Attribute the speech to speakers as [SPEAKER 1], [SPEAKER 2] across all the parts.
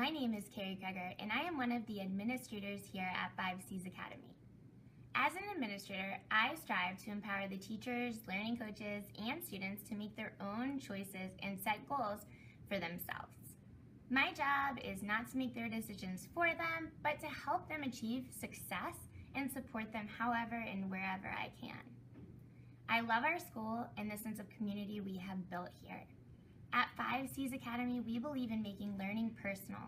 [SPEAKER 1] My name is Carrie Kreger, and I am one of the administrators here at 5Cs Academy. As an administrator, I strive to empower the teachers, learning coaches, and students to make their own choices and set goals for themselves. My job is not to make their decisions for them, but to help them achieve success and support them however and wherever I can. I love our school and the sense of community we have built here. At 5Cs Academy, we believe in making learning personal.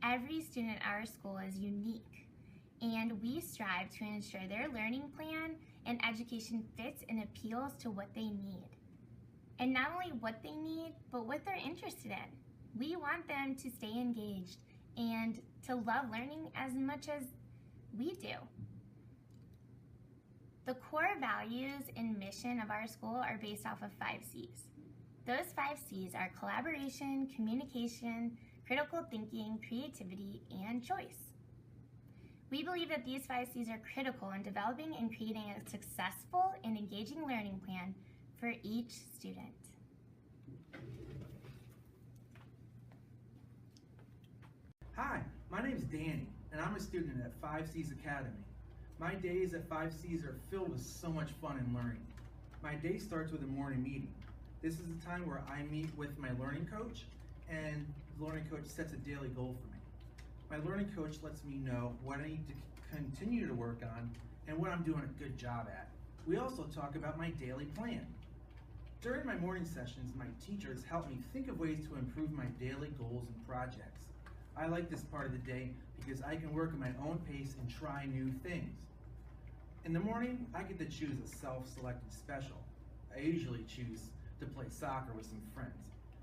[SPEAKER 1] Every student at our school is unique, and we strive to ensure their learning plan and education fits and appeals to what they need. And not only what they need, but what they're interested in. We want them to stay engaged and to love learning as much as we do. The core values and mission of our school are based off of 5Cs. Those 5Cs are collaboration, communication, critical thinking, creativity, and choice. We believe that these 5Cs are critical in developing and creating a successful and engaging learning plan for each student.
[SPEAKER 2] Hi, my name is Danny, and I'm a student at 5Cs Academy. My days at 5Cs are filled with so much fun and learning. My day starts with a morning meeting. This is the time where I meet with my learning coach, and the learning coach sets a daily goal for me. My learning coach lets me know what I need to continue to work on and what I'm doing a good job at. We also talk about my daily plan. During my morning sessions, my teachers help me think of ways to improve my daily goals and projects. I like this part of the day because I can work at my own pace and try new things. In the morning, I get to choose a self-selected special. I usually choose to play soccer with some friends,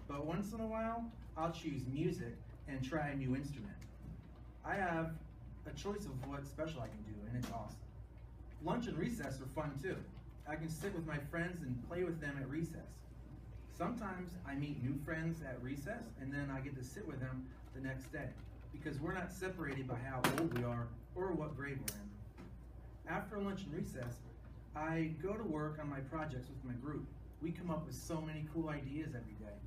[SPEAKER 2] but once in a while, I'll choose music and try a new instrument. I have a choice of what special I can do, and it's awesome. Lunch and recess are fun too. I can sit with my friends and play with them at recess. Sometimes I meet new friends at recess, and then I get to sit with them the next day, because we're not separated by how old we are or what grade we're in. After lunch and recess, I go to work on my projects with my group. We come up with so many cool ideas every day.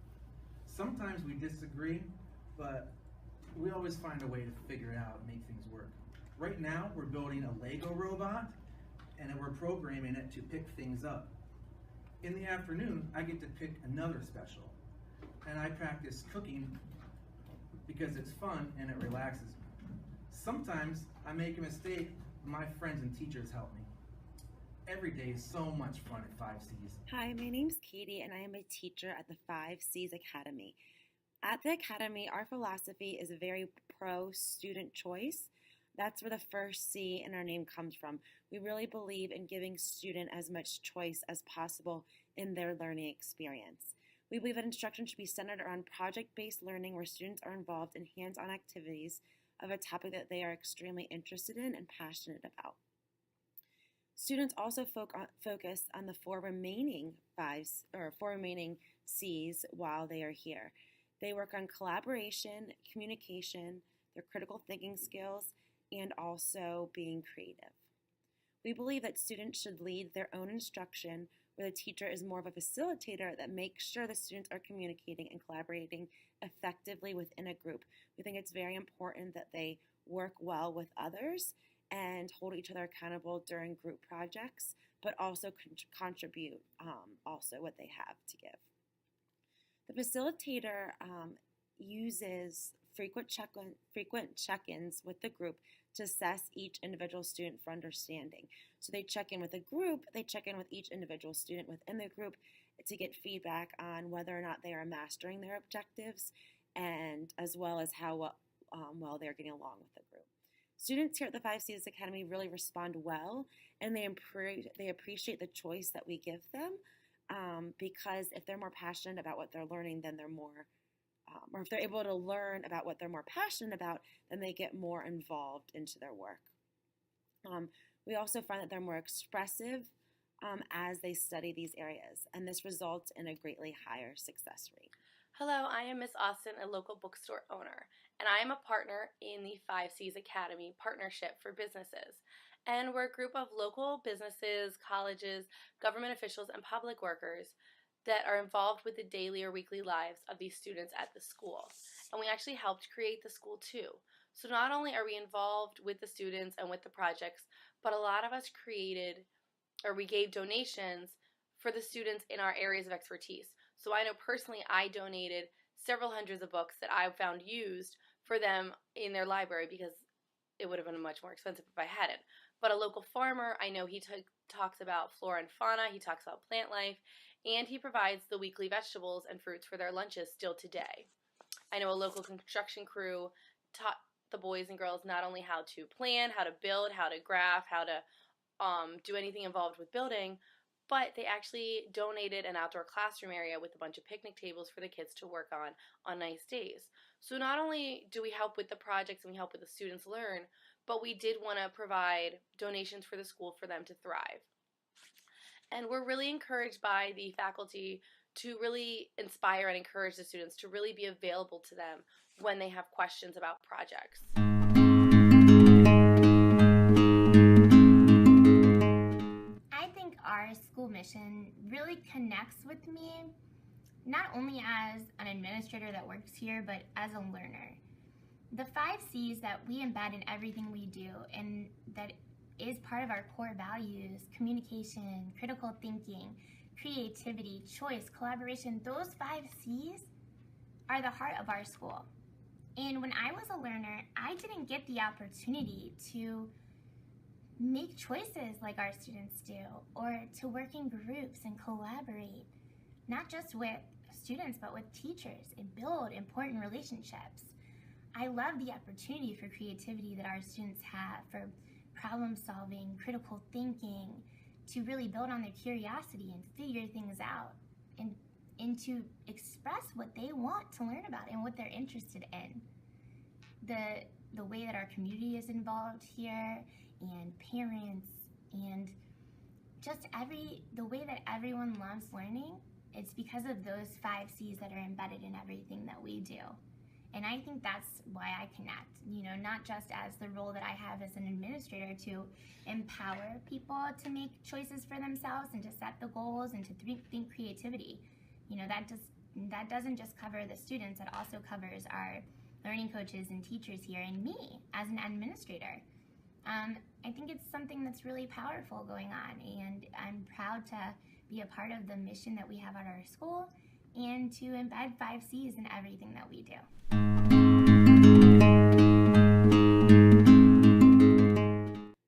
[SPEAKER 2] Sometimes we disagree, but we always find a way to figure it out and make things work. Right now, we're building a Lego robot, and we're programming it to pick things up. In the afternoon, I get to pick another special, and I practice cooking because it's fun and it relaxes me. Sometimes I make a mistake, but my friends and teachers help me. Every day is so much fun at 5Cs.
[SPEAKER 3] Hi, my name's Katie, and I am a teacher at the 5Cs Academy. At the Academy, our philosophy is a very pro-student choice. That's where the first C in our name comes from. We really believe in giving student as much choice as possible in their learning experience. We believe that instruction should be centered around project-based learning where students are involved in hands-on activities of a topic that they are extremely interested in and passionate about. Students also focus on the four remaining C's while they are here. They work on collaboration, communication, their critical thinking skills, and also being creative. We believe that students should lead their own instruction, where the teacher is more of a facilitator that makes sure the students are communicating and collaborating effectively within a group. We think it's very important that they work well with others and hold each other accountable during group projects, but also contribute also what they have to give. The facilitator uses frequent check-ins with the group to assess each individual student for understanding. So they check in with the group, they check in with each individual student within the group to get feedback on whether or not they are mastering their objectives, and as well as how well they're getting along with the group. Students here at the 5Cs Academy really respond well, and they appreciate the choice that we give them, because if they're more passionate about what they're learning, then they're more, or if they're able to learn about what they're more passionate about, then they get more involved into their work. We also find that they're more expressive as they study these areas, and this results in a greatly higher success rate.
[SPEAKER 4] Hello, I am Miss Austin, a local bookstore owner, and I am a partner in the 5Cs Academy Partnership for Businesses. And we're a group of local businesses, colleges, government officials, and public workers that are involved with the daily or weekly lives of these students at the school. And we actually helped create the school too. So not only are we involved with the students and with the projects, but a lot of us we gave donations for the students in our areas of expertise. So I know personally I donated several hundreds of books that I found used for them in their library because it would have been much more expensive if I hadn't. But a local farmer, I know he talks about flora and fauna, he talks about plant life, and he provides the weekly vegetables and fruits for their lunches still today. I know a local construction crew taught the boys and girls not only how to plan, how to build, how to graph, how to do anything involved with building, but they actually donated an outdoor classroom area with a bunch of picnic tables for the kids to work on nice days. So not only do we help with the projects and we help with the students learn, but we did want to provide donations for the school for them to thrive. And we're really encouraged by the faculty to really inspire and encourage the students to really be available to them when they have questions about projects.
[SPEAKER 1] I think our school mission really connects with me, not only as an administrator that works here, but as a learner. The 5 C's that we embed in everything we do and that is part of our core values: communication, critical thinking, creativity, choice, collaboration. Those 5 C's are the heart of our school. And when I was a learner, I didn't get the opportunity to make choices like our students do, or to work in groups and collaborate, not just with students, but with teachers, and build important relationships. I love the opportunity for creativity that our students have, for problem solving, critical thinking, to really build on their curiosity and figure things out, and to express what they want to learn about and what they're interested in. The way that our community is involved here, and parents, and just the way that everyone loves learning, it's because of those 5 C's that are embedded in everything that we do. And I think that's why I connect, not just as the role that I have as an administrator to empower people to make choices for themselves and to set the goals and to think creativity. That doesn't just cover the students, it also covers our learning coaches and teachers here, and me as an administrator. I think it's something that's really powerful going on, and I'm proud to be a part of the mission that we have at our school and to embed 5 C's in everything that we do.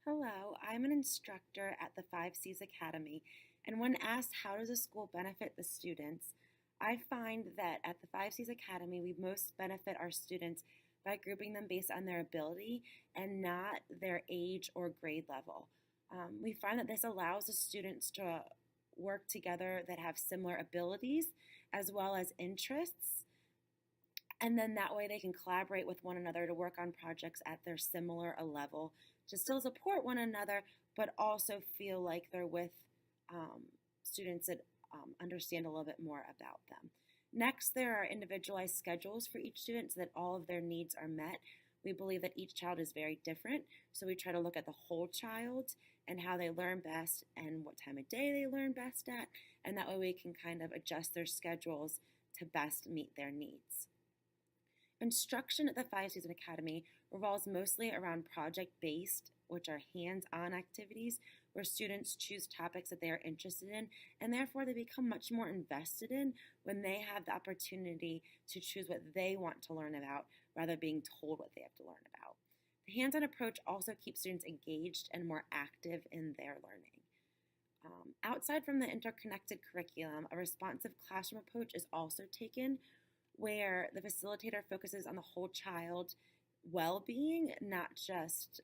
[SPEAKER 3] Hello, I'm an instructor at the 5 C's Academy, and when asked how does the school benefit the students, I find that at the 5 C's Academy we most benefit our students by grouping them based on their ability and not their age or grade level. We find that this allows the students to work together that have similar abilities as well as interests, and then that way they can collaborate with one another to work on projects at their similar a level to still support one another, but also feel like they're with students that understand a little bit more about them. Next, there are individualized schedules for each student so that all of their needs are met. We believe that each child is very different, so we try to look at the whole child and how they learn best and what time of day they learn best at, and that way we can kind of adjust their schedules to best meet their needs. Instruction at the 5 C's Academy revolves mostly around project-based, which are hands-on activities where students choose topics that they are interested in, and therefore they become much more invested in when they have the opportunity to choose what they want to learn about rather than being told what they have to learn about. The hands-on approach also keeps students engaged and more active in their learning. Outside from the interconnected curriculum, a responsive classroom approach is also taken where the facilitator focuses on the whole child well-being, not just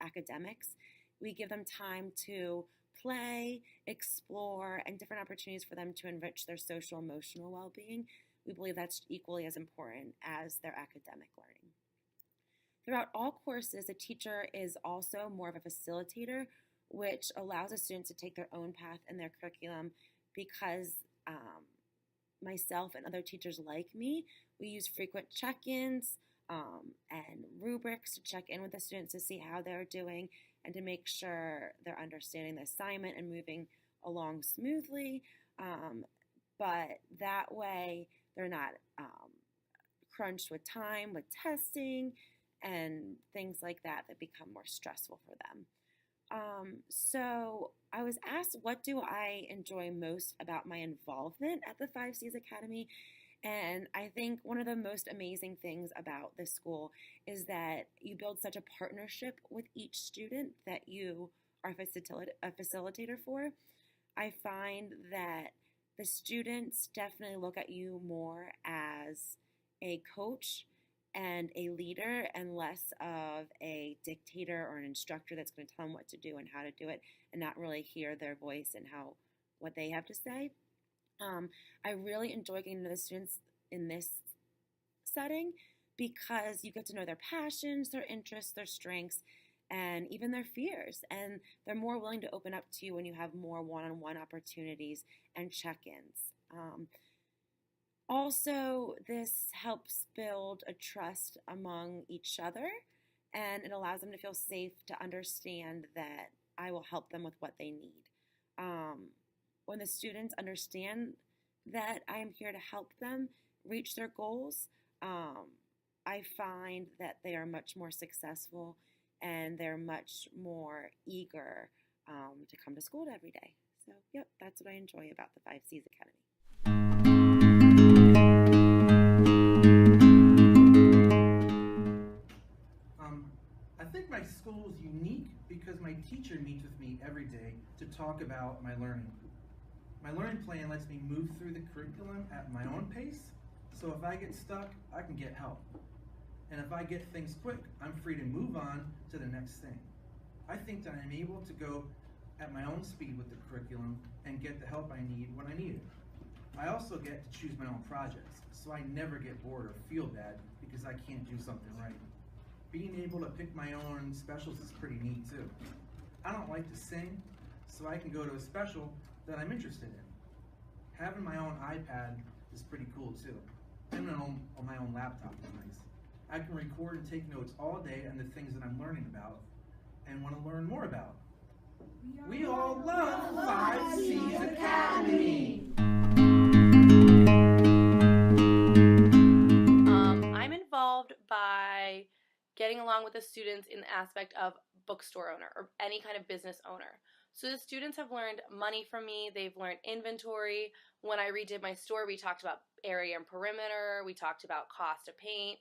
[SPEAKER 3] academics. We give them time to play, explore, and different opportunities for them to enrich their social emotional well-being. We believe that's equally as important as their academic learning. Throughout all courses, the teacher is also more of a facilitator, which allows the students to take their own path in their curriculum because myself and other teachers like me, we use frequent check-ins and rubrics to check in with the students to see how they're doing and to make sure they're understanding the assignment and moving along smoothly. but that way they're not crunched with time, with testing, and things like that that become more stressful for them. So I was asked, what do I enjoy most about my involvement at the 5Cs Academy? And I think one of the most amazing things about this school is that you build such a partnership with each student that you are a facilitator for. I find that the students definitely look at you more as a coach and a leader and less of a dictator or an instructor that's going to tell them what to do and how to do it and not really hear their voice and what they have to say. I really enjoy getting to know the students in this setting because you get to know their passions, their interests, their strengths, and even their fears. And they're more willing to open up to you when you have more one-on-one opportunities and check-ins. Also, this helps build a trust among each other, and it allows them to feel safe to understand that I will help them with what they need. When the students understand that I am here to help them reach their goals, I find that they are much more successful and they're much more eager to come to school every day. So, yep, that's what I enjoy about the 5Cs Academy.
[SPEAKER 2] I think my school is unique because my teacher meets with me every day to talk about my learning. My learning plan lets me move through the curriculum at my own pace, so if I get stuck, I can get help. And if I get things quick, I'm free to move on to the next thing. I think that I'm able to go at my own speed with the curriculum and get the help I need when I need it. I also get to choose my own projects, so I never get bored or feel bad because I can't do something right. Being able to pick my own specials is pretty neat too. I don't like to sing, so I can go to a special that I'm interested in. Having my own iPad is pretty cool too. And on my own laptop is nice. I can record and take notes all day on the things that I'm learning about and want to learn more about. We all love 5Cs Academy!
[SPEAKER 4] I'm involved by getting along with the students in the aspect of bookstore owner or any kind of business owner. So the students have learned money from me, they've learned inventory. When I redid my store, we talked about area and perimeter, we talked about cost of paint,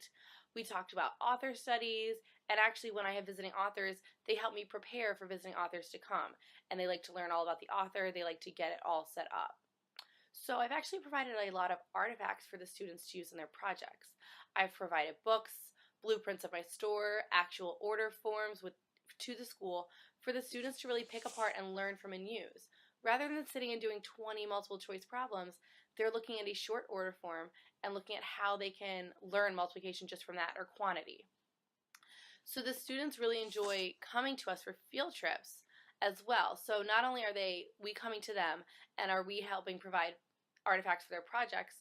[SPEAKER 4] we talked about author studies, and actually when I have visiting authors, they help me prepare for visiting authors to come. And they like to learn all about the author, they like to get it all set up. So I've actually provided a lot of artifacts for the students to use in their projects. I've provided books, blueprints of my store, actual order forms to the school for the students to really pick apart and learn from and use. Rather than sitting and doing 20 multiple choice problems, they're looking at a short order form and looking at how they can learn multiplication just from that or quantity. So the students really enjoy coming to us for field trips as well. So not only are we coming to them and are we helping provide artifacts for their projects,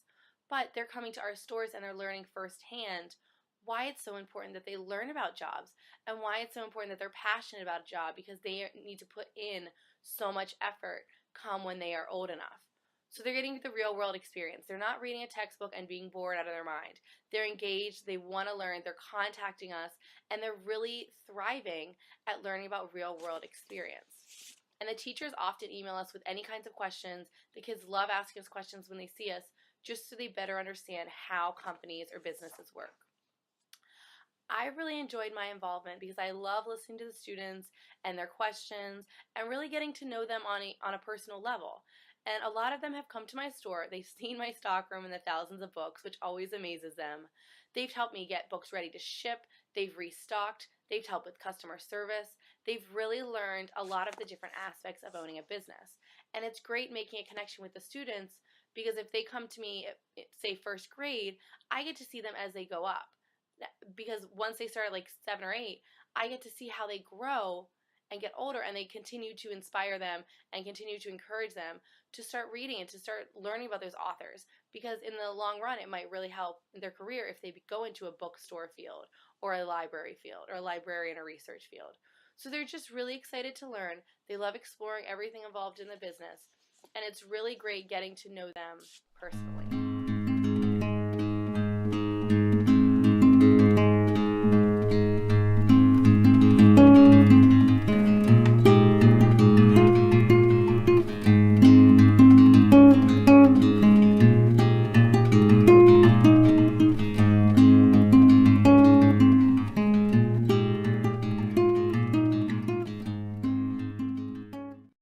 [SPEAKER 4] but they're coming to our stores and they're learning firsthand why it's so important that they learn about jobs and why it's so important that they're passionate about a job because they need to put in so much effort come when they are old enough. So they're getting the real world experience. They're not reading a textbook and being bored out of their mind. They're engaged, they want to learn, they're contacting us, and they're really thriving at learning about real world experience. And the teachers often email us with any kinds of questions. The kids love asking us questions when they see us just so they better understand how companies or businesses work. I really enjoyed my involvement because I love listening to the students and their questions and really getting to know them on a personal level. And a lot of them have come to my store. They've seen my stockroom and the thousands of books, which always amazes them. They've helped me get books ready to ship. They've restocked. They've helped with customer service. They've really learned a lot of the different aspects of owning a business. And it's great making a connection with the students because if they come to me, say first grade, I get to see them as they go up. Because once they start at like 7 or 8, I get to see how they grow and get older, and they continue to inspire them and continue to encourage them to start reading and to start learning about those authors, because in the long run it might really help their career if they go into a bookstore field or a library field or a librarian or research field. So they're just really excited to learn. They love exploring everything involved in the business, and it's really great getting to know them personally.